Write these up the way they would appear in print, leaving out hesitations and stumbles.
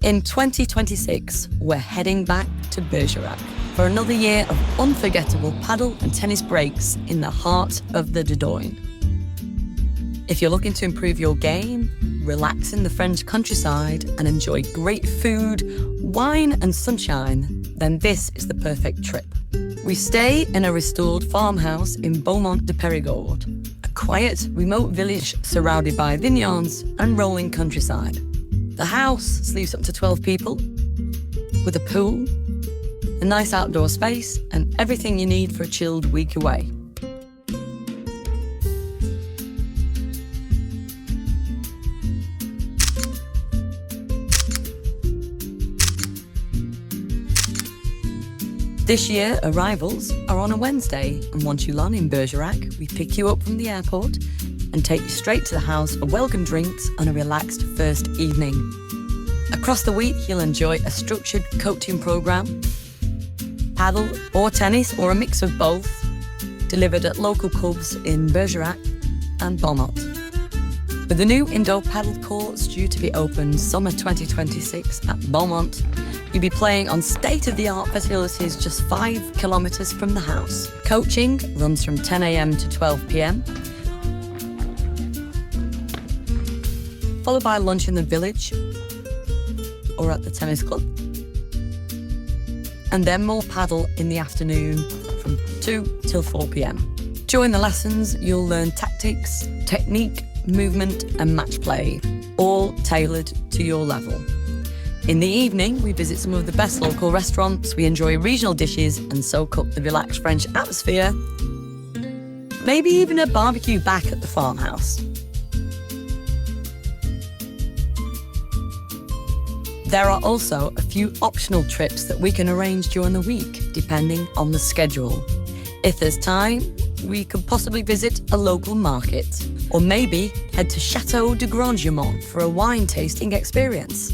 In 2026, we're heading back to Bergerac for another year of unforgettable paddle and tennis breaks in the heart of the Dordogne. If you're looking to improve your game, relax in the French countryside and enjoy great food, wine and sunshine, then this is the perfect trip. We stay in a restored farmhouse in Beaumont du Périgord, a quiet, remote village surrounded by vineyards and rolling countryside. The house sleeps up to 12 people, with a pool, a nice outdoor space, and everything you need for a chilled week away. This year, arrivals are on a Wednesday, and once you land in Bergerac, we pick you up from the airport and take you straight to the house for welcome drinks and a relaxed first evening. Across the week, you'll enjoy a structured coaching programme, paddle or tennis or a mix of both, delivered at local clubs in Bergerac and Beaumont. With the new indoor paddle courts due to be opened summer 2026 at Beaumont, you'll be playing on state-of-the-art facilities just 5 kilometres from the house. Coaching runs from 10 a.m. to 12 p.m, followed by lunch in the village or at the tennis club, and then more paddle in the afternoon from 2 till 4 p.m. During the lessons, you'll learn tactics, technique, movement and match play, all tailored to your level. In the evening, we visit some of the best local restaurants, we enjoy regional dishes and soak up the relaxed French atmosphere, maybe even a barbecue back at the farmhouse. There are also a few optional trips that we can arrange during the week, depending on the schedule. If there's time, we could possibly visit a local market, or maybe head to Château de Grângemont for a wine tasting experience.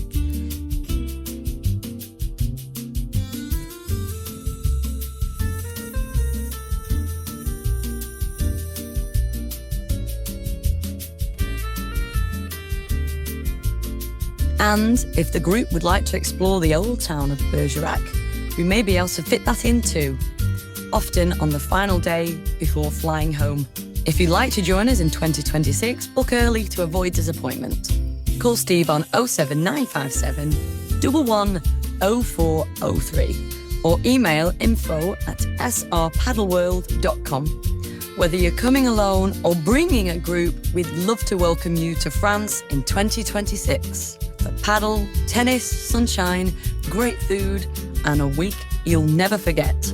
And if the group would like to explore the old town of Bergerac, we may be able to fit that in too, often on the final day before flying home. If you'd like to join us in 2026, book early to avoid disappointment. Call Steve on 07957 110403 or email info@srpaddleworld.com. Whether you're coming alone or bringing a group, we'd love to welcome you to France in 2026. For paddle, tennis, sunshine, great food, and a week you'll never forget.